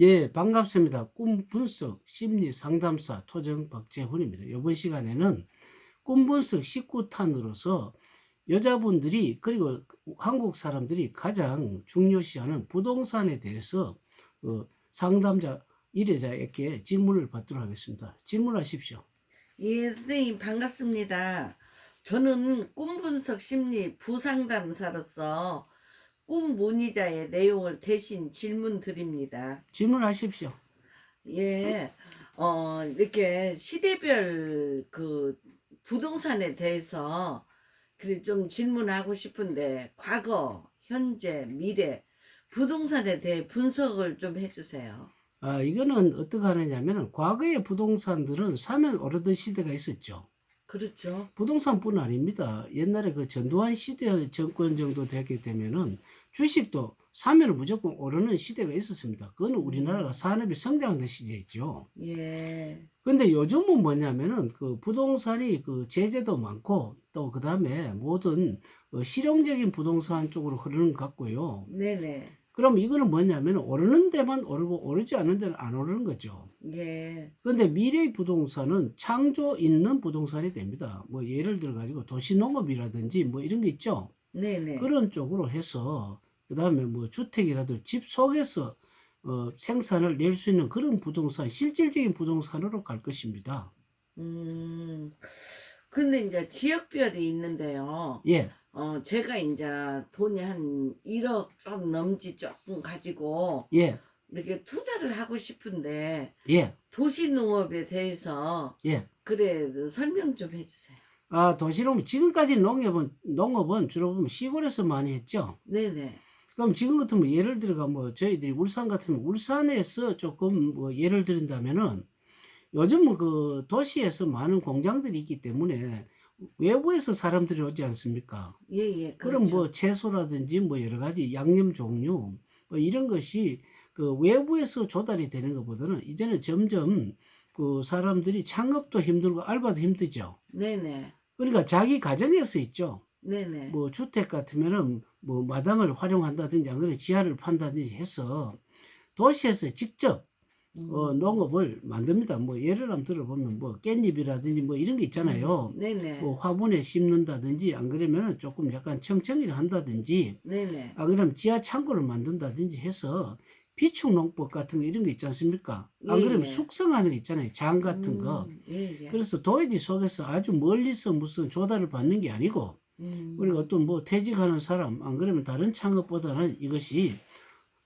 예, 반갑습니다. 꿈 분석 심리 상담사 토정 박재훈입니다. 이번 시간에는 꿈 분석 19탄으로서 여자분들이 그리고 한국 사람들이 가장 중요시하는 부동산에 대해서 상담자 일회자에게 질문을 받도록 하겠습니다. 질문하십시오. 예, 선생님 반갑습니다. 저는 꿈 분석 심리 부상담사로서 꿈 문의자의 내용을 대신 질문 드립니다. 질문하십시오. 예, 이렇게 시대별 부동산에 대해서 좀 질문하고 싶은데 과거, 현재, 미래 부동산에 대해 분석을 좀 해주세요. 이거는 어떻게 하느냐면 과거의 부동산들은 사면 오르던 시대가 있었죠. 그렇죠. 부동산뿐 아닙니다. 옛날에 그 전두환 시대 정권 정도 되게 되면은 주식도 사면 무조건 오르는 시대가 있었습니다. 그거는 우리나라가 산업이 성장하던 시대였죠. 예, 근데 요즘은 뭐냐면은 그 부동산이 그 제재도 많고 또 그다음에 모든 실용적인 부동산 쪽으로 흐르는 것 같고요. 네네, 그럼 이거는 뭐냐면 오르는 데만 오르고 오르지 않는 데는 안 오르는 거죠. 예, 그런데 미래의 부동산은 창조 있는 부동산이 됩니다. 뭐 예를 들어 가지고 도시농업이라든지 뭐 이런 게 있죠. 네네. 그런 쪽으로 해서 그다음에 뭐 주택이라도 집 속에서 생산을 낼 수 있는 그런 부동산, 실질적인 부동산으로 갈 것입니다. 음. 근데 인제 지역별이 있는데요. 예. 제가 인제 돈이 한 1억 좀 넘지 쪼끔 가지고 예. 이렇게 투자를 하고 싶은데 예. 도시농업에 대해서 예. 설명 좀 해 주세요. 도시농업 지금까지 농업은 주로 보면 시골에서 많이 했죠. 네네. 그럼 지금 같으면 예를 들어가 뭐 저희들이 울산 같으면 울산에서 조금 뭐 예를 드린다면은 요즘은 그 도시에서 많은 공장들이 있기 때문에 외부에서 사람들이 오지 않습니까? 예예. 그럼 그렇죠. 뭐 채소라든지 뭐 여러 가지 양념 종류 뭐 이런 것이 그 외부에서 조달이 되는 것보다는 이제는 점점 그 사람들이 창업도 힘들고 알바도 힘들죠. 네네. 그러니까 자기 가정에서 있죠. 네네. 뭐 주택 같으면은 뭐 마당을 활용한다든지 안 그러면 지하를 판다든지 해서 도시에서 직접 음. 농업을 만듭니다. 뭐 예를 한번 들어보면 뭐 깻잎이라든지 뭐 이런 게 있잖아요. 뭐 네네. 화분에 심는다든지 안 그러면은 조금 약간 청정리를 한다든지 네네. 안 그러면 지하 창고를 만든다든지 해서 비축 농법 같은 거 이런 거 있지 않습니까? 안 그러면 예예. 숙성하는 거 있잖아요. 장 같은 거. 예예. 그래서 도회지 속에서 아주 멀리서 무슨 조달을 받는 게 아니고 우리가 음. 어떤 뭐 퇴직하는 사람 안 그러면 다른 창업보다는 이것이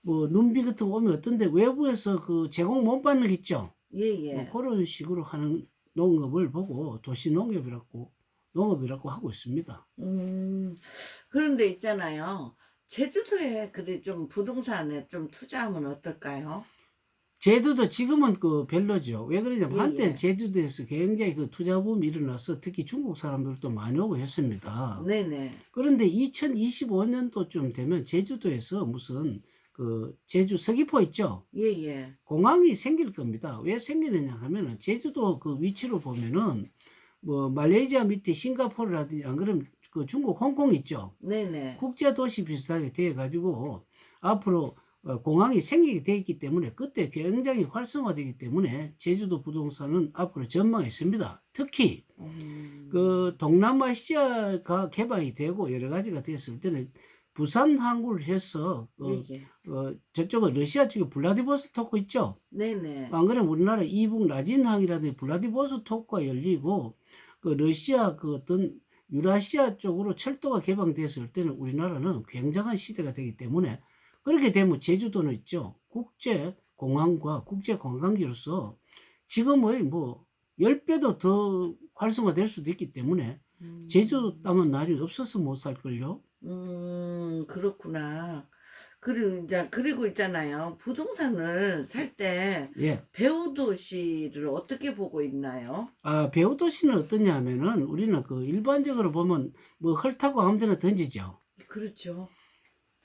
뭐 눈비 같은 거 오면 어떤데 외부에서 그 제공 못 받는 거 있죠. 뭐 예예. 그런 식으로 하는 농업을 보고 농업이라고 하고 있습니다. 음. 그런데 있잖아요. 제주도에 그래 좀 부동산에 좀 투자하면 어떨까요? 제주도 지금은 그 별로죠. 왜 그러냐면 한때 예예. 제주도에서 굉장히 그 투자 붐이 일어나서 특히 중국 사람들도 많이 오고 했습니다. 네네. 그런데 2025 년도쯤 되면 제주도에서 무슨 그 제주 서귀포 있죠? 예예. 공항이 생길 겁니다. 왜 생기느냐 하면은 제주도 그 위치로 보면은 뭐 말레이시아 밑에 싱가포르라든지 안 그러면 그 중국 홍콩 있죠. 네네. 국제 도시 비슷하게 돼 가지고 앞으로 공항이 생기게 돼 있기 때문에 그때 굉장히 활성화되기 때문에 제주도 부동산은 앞으로 전망이 있습니다. 특히 그 음. 동남아시아가 개방이 되고 여러 가지가 됐을 때는 부산 항구를 해서 예예. 저쪽은 러시아 쪽에 블라디보스토크 있죠. 네네. 안 그러면 우리나라 이북 라진항이라든지 블라디보스토크가 열리고 그 러시아 그 어떤 유라시아 쪽으로 철도가 개방됐을 때는 우리나라는 굉장한 시대가 되기 때문에 그렇게 되면 제주도는 있죠. 국제 공항과 국제 관광지로서 지금의 뭐 10배도 더 활성화될 수도 있기 때문에 제주 음. 땅은 나중에 없어서 못 살걸요. 그렇구나. 그리고 그리고 있잖아요. 부동산을 살 때 예. 배후 도시를 어떻게 보고 있나요? 배후 도시는 어떠냐 하면은 우리는 그 일반적으로 보면 뭐 헐 타고 아무 데나 던지죠. 그렇죠.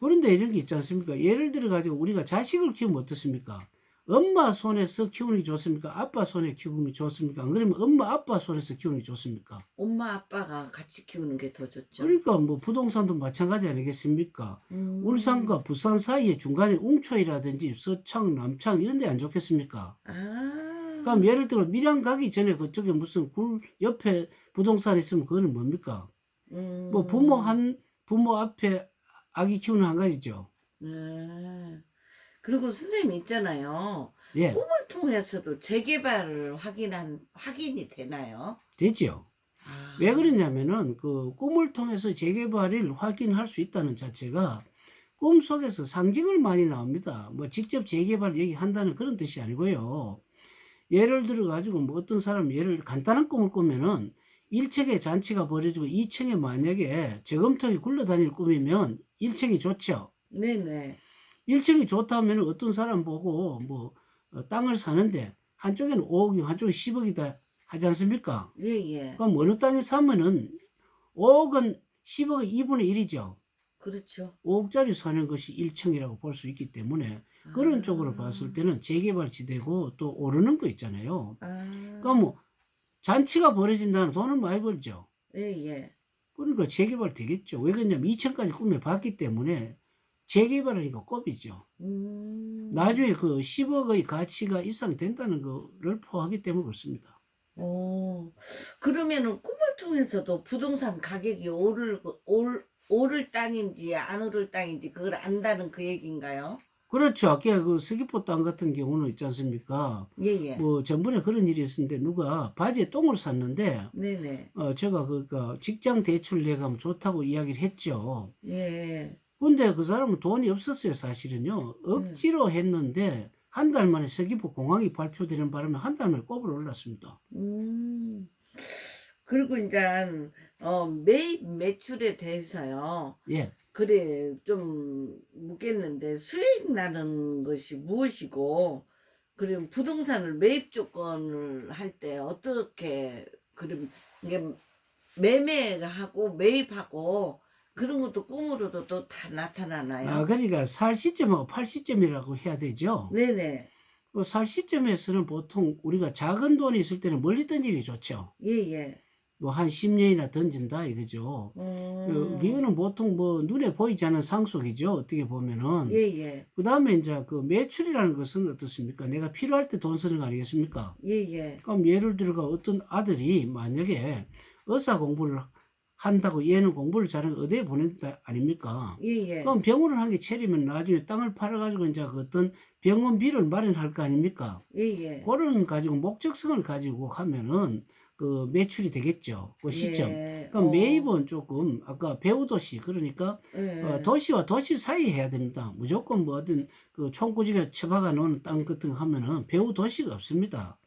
그런데 이런 게 있지 않습니까? 예를 들어 가지고 우리가 자식을 키우면 어떻습니까? 엄마 손에서 키우는 게 좋습니까? 아빠 손에 키우는 게 좋습니까? 안 그러면 엄마 아빠 손에서 키우는 게 좋습니까? 엄마 아빠가 같이 키우는 게 더 좋죠. 그러니까 뭐 부동산도 마찬가지 아니겠습니까? 음. 울산과 부산 사이에 중간에 웅초이라든지 서창, 남창 이런 데 안 좋겠습니까? 아. 그럼 예를 들어 밀양 가기 전에 그쪽에 무슨 굴 옆에 부동산 있으면 그거는 뭡니까? 뭐 음. 부모 앞에 아기 키우는 한 가지죠. 네. 그리고 선생님 있잖아요. 예, 꿈을 통해서도 재개발을 확인이 되나요? 되지요. 왜 아. 그러냐면은 그 꿈을 통해서 재개발을 확인할 수 있다는 자체가 꿈속에서 상징을 많이 나옵니다. 뭐 직접 재개발 얘기한다는 그런 뜻이 아니고요. 예를 들어 가지고 뭐 어떤 사람 예를 간단한 꿈을 꾸면은 1층에 잔치가 벌어지고 2층에 만약에 저금통이 굴러다니는 꿈이면 1층이 좋죠. 네네. 1층이 좋다면 어떤 사람 보고 뭐 땅을 사는데 한쪽에는 5억이고 한쪽에 10억이다 하지 않습니까? 예예. 그럼 어느 땅에 사면은 5억은 10억의 2분의 1이죠. 그렇죠. 5억짜리 사는 것이 1층이라고 볼 수 있기 때문에 그런 쪽으로 봤을 아. 때는 재개발지대고 또 오르는 거 있잖아요. 그러니까 아. 뭐 잔치가 벌어진다는 돈을 많이 벌죠. 예예. 그러니까 재개발 되겠죠. 왜 그러냐면 2층까지 꾸며 봤기 때문에 재개발하니까 꼽이죠. 음. 나중에 그 10억의 가치가 이상 된다는 거를 포함하기 때문에 그렇습니다. 어. 그러면은 꿈을 통해서도 부동산 가격이 오를 땅인지 안 오를 땅인지 그걸 안다는 그 얘기인가요? 그렇죠. 아까 그 서귀포 땅 같은 경우는 있지 않습니까? 예예. 뭐 전번에 그런 일이 있었는데 누가 바지에 똥을 쌌는데 네네. 제가 그러니까 직장 대출 내가면 좋다고 이야기를 했죠. 예. 근데 그 사람은 돈이 없었어요, 사실은요. 음. 억지로 했는데 한 달 만에 서귀포 공항이 발표되는 바람에 한 달 만에 꼽으러 올랐습니다. 음. 그리고 인잔 매입 매출에 대해서요. 예. 그래 좀 묻겠는데 수익 나는 것이 무엇이고 그리고 부동산을 매입 조건을 할 때 어떻게 그럼 이게 매매하고 매입하고 그런 것도 꿈으로도 또 다 나타나나요? 그러니까 살 시점하고 팔 시점이라고 해야 되죠. 네네. 살 시점에서는 보통 우리가 작은 돈이 있을 때는 멀리 던지는 게 좋죠. 예예. 뭐 한 10 년이나 던진다 이거죠. 음. 이거는 보통 뭐 눈에 보이지 않는 상속이죠, 어떻게 보면은. 예예. 그다음에 인제 그 매출이라는 것은 어떻습니까? 내가 필요할 때 돈 쓰는 거 아니겠습니까? 예예. 그럼 예를 들어가 어떤 아들이 만약에 의사 공부를 한다고 얘는 공부를 잘하는 의대에 보낸다 아닙니까? 예예. 그럼 병원을 한 개 차리면 나중에 땅을 팔아 가지고 인제 그 어떤 병원비를 마련할 거 아닙니까? 예예. 고런 가지고 목적성을 가지고 하면은 그 매출이 되겠죠, 그 시점. 예. 그럼 매입은 쪼끔 아까 배후도시 그러니까 예. 도시와 도시 사이에 해야 됩니다. 무조건 뭐 어떤 그 총구지게 처박아 놓은 땅 같은 거 하면은 배후도시가 없습니다.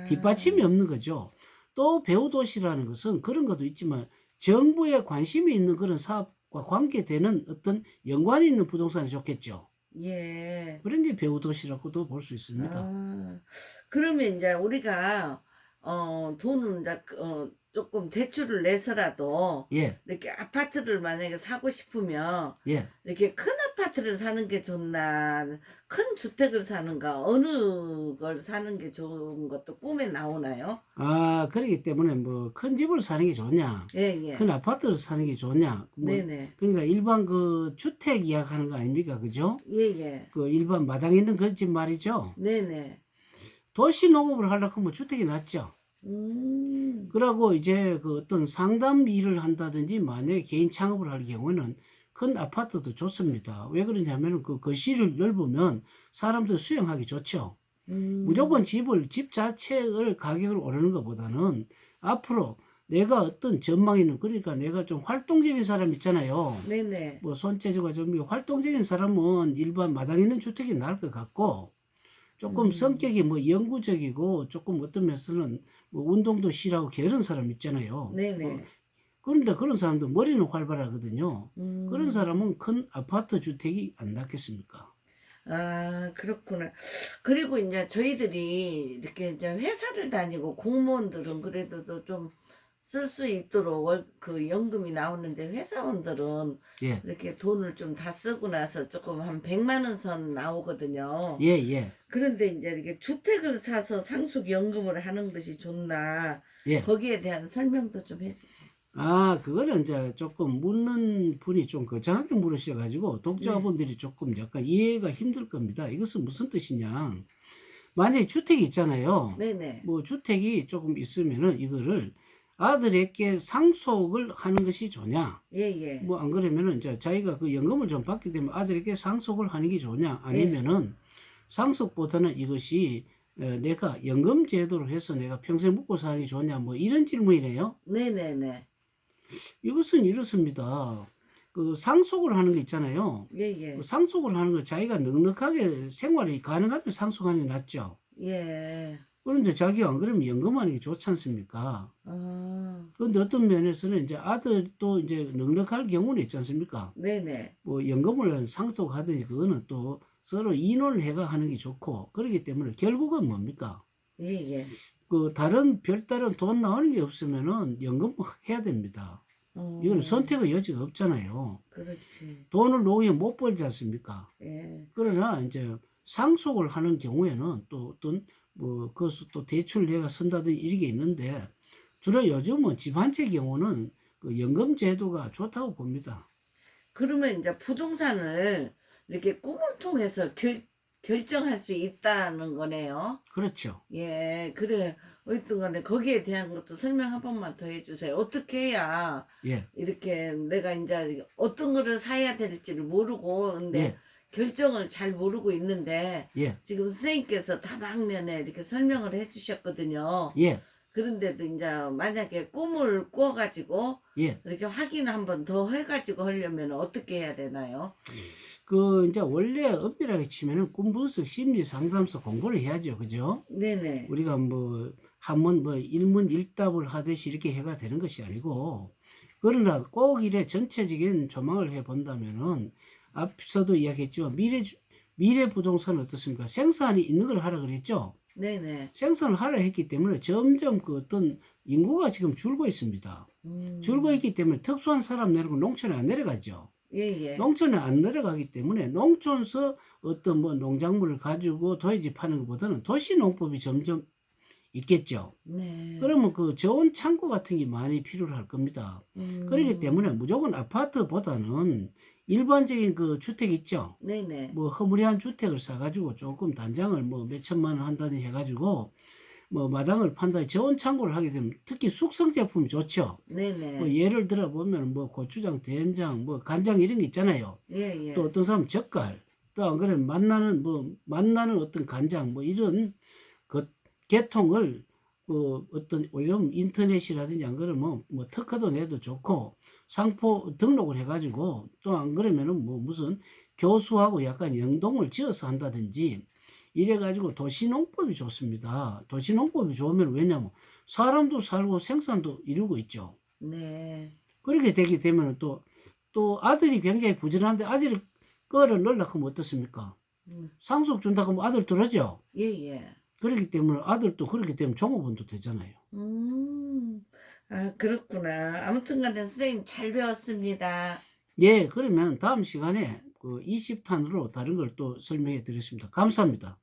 뒷받침이 아. 없는 거죠. 또 배후도시라는 것은 그런 것도 있지만 정부에 관심이 있는 그런 사업과 관계되는 어떤 연관이 있는 부동산이 좋겠죠. 예. 그런 게 배후도시라고도 볼 수 있습니다. 아. 그러면 인제 우리가 돈을 인제 쪼끔 대출을 내서라도 예. 이렇게 아파트를 만약에 사고 싶으면 예. 이렇게 큰 아파트를 사는 게 좋나 큰 주택을 사는가 어느 걸 사는 게 좋은 것도 꿈에 나오나요? 그러기 때문에 뭐 큰 집을 사는 게 좋냐, 큰 예예. 아파트를 사는 게 좋냐, 뭐 네네. 그러니까 일반 그 주택 이야기하는 거 아닙니까? 그죠? 예예. 그 일반 마당 있는 그 집 말이죠. 네네. 도시 농업을 하려고 하면 주택이 낫죠. 음. 그러고 이제 그 어떤 상담 일을 한다든지 만약에 개인 창업을 할 경우는 큰 아파트도 좋습니다. 왜 그러냐면은 그 거실을 넓으면 사람들 수용하기 좋죠. 무조건 음. 집 자체를 가격을 오르는 것보다는 앞으로 내가 어떤 전망이 있는 그러니까 내가 좀 활동적인 사람 있잖아요. 네네. 뭐 손재주가 좀 활동적인 사람은 일반 마당 있는 주택이 나을 것 같고 조금 음. 성격이 뭐 영구적이고 조금 어떤 면에서는 뭐 운동도 싫어하고 게으른 사람 있잖아요. 네네. 그런데 그런 사람도 머리는 활발하거든요. 그런 음. 사람은 큰 아파트 주택이 안 낫겠습니까? 아 그렇구나. 그리고 인제 저희들이 이렇게 이제 회사를 다니고 공무원들은 그래도 좀 쓸 수 있도록 그 연금이 나오는데 회사원들은 예. 이렇게 돈을 좀 다 쓰고 나서 조금 한 100만 원 선 나오거든요. 예, 예. 그런데 이제 이렇게 주택을 사서 상속 연금을 하는 것이 좋나 예. 거기에 대한 설명도 좀 해주세요. 아, 그거는 이제 조금 묻는 분이 좀 거창하게 물으셔가지고 독자분들이 조금 약간 이해가 힘들 겁니다. 이것은 무슨 뜻이냐. 만약에 주택이 있잖아요. 네네. 뭐 주택이 조금 있으면은 이거를 아들에게 상속을 하는 것이 좋냐. 예예. 뭐 안 그러면은 이제 자기가 그 연금을 좀 받게 되면 아들에게 상속을 하는 게 좋냐. 아니면은 상속보다는 이것이 내가 연금 제도로 해서 내가 평생 먹고 사는 게 좋냐. 뭐 이런 질문이네요. 네네네. 이것은 이렇습니다. 그 상속을 하는 거 있잖아요. 예예. 그 상속을 하는 거 자기가 넉넉하게 생활이 가능하면 상속하는 게 낫죠. 예. 그런데 자기가 안 그러면 연금하는 게 좋지 않습니까? 아. 그런데 어떤 면에서는 이제 아들도 이제 넉넉할 경우는 있지 않습니까? 네네. 뭐 연금을 상속하든지 그거는 또 서로 의논을 해가 하는 게 좋고 그렇기 때문에 결국은 뭡니까? 예예. 그 다른 별다른 돈 나오는 게 없으면은 연금 해야 됩니다. 이거는 선택의 여지가 없잖아요. 그렇지. 돈을 놓으면 못 벌지 않습니까? 예. 그러나 이제 상속을 하는 경우에는 또 어떤 뭐 그것을 또 대출 내가 쓴다든지 이런 게 있는데 주로 요즘은 집 한 채 경우는 그 연금 제도가 좋다고 봅니다. 그러면 이제 부동산을 이렇게 꿈을 통해서 결정할 수 있다는 거네요. 그렇죠. 예, 그래. 어쨌든 간에 거기에 대한 것도 설명 한 번만 더 해주세요. 어떻게 해야 예, 이렇게 내가 이제 어떤 거를 사야 될지를 모르고, 근데 예, 결정을 잘 모르고 있는데, 예, 지금 선생님께서 다방면에 이렇게 설명을 해주셨거든요. 예, 그런데도 이제 만약에 꿈을 꿔가지고, 예. 이렇게 확인 한 번 더 해가지고 하려면 어떻게 해야 되나요? 그 이제 원래 엄밀하게 치면은 꿈 분석 심리 상담소 공부를 해야죠. 그죠? 네네. 우리가 뭐 한문 뭐 일문일답을 하듯이 이렇게 해가 되는 것이 아니고 그러나 꼭 이래 전체적인 조망을 해 본다면은 앞서도 이야기했지만 미래 부동산은 어떻습니까? 생산이 있는 걸 하라 그랬죠. 네네. 생산을 하라 했기 때문에 점점 그 어떤 인구가 지금 줄고 있습니다. 줄고 있기 때문에 특수한 사람 내리고 농촌에 안 내려가죠. 예예. 농촌에 안 내려가기 때문에 농촌에서 어떤 뭐 농작물을 가지고 도예지 파는 것보다는 도시 농법이 점점 있겠죠. 네. 그러면 그 저온 창고 같은 게 많이 필요할 겁니다. 그렇기 때문에 무조건 아파트보다는 일반적인 그 주택 있죠. 네네. 뭐 허무리한 주택을 사가지고 조금 단장을 뭐 몇 천만 원 한다든지 해가지고 뭐 마당을 판다든지 저온 창고를 하게 되면 특히 숙성 제품이 좋죠. 네네. 뭐 예를 들어 보면 뭐 고추장, 된장, 뭐 간장 이런 게 있잖아요. 예예. 또 어떤 사람은 젓갈, 또 안 그러면 맛나는 어떤 간장 뭐 이런 그 계통을 어떤 요즘 인터넷이라든지 안 그러면 뭐 특허도 내도 좋고 상표 등록을 해가지고 또 안 그러면은 뭐 무슨 교수하고 약간 연동을 지어서 한다든지 이래가지고 도시농법이 좋습니다. 도시농법이 좋으면 왜냐면 사람도 살고 생산도 이루고 있죠. 네. 그렇게 되게 되면 또 아들이 굉장히 부지런한데 아들이 끌어 넣으려고 하면 어떻습니까? 음. 상속 준다고 하면 아들 들어죠. 예예. 그렇기 때문에 아들도 그렇게 되면 종업원도 되잖아요. 음. 아, 그렇구나. 아무튼 간에 선생님 잘 배웠습니다. 예, 그러면 다음 시간에 그 20탄으로 다른 걸 또 설명해 드리겠습니다. 감사합니다.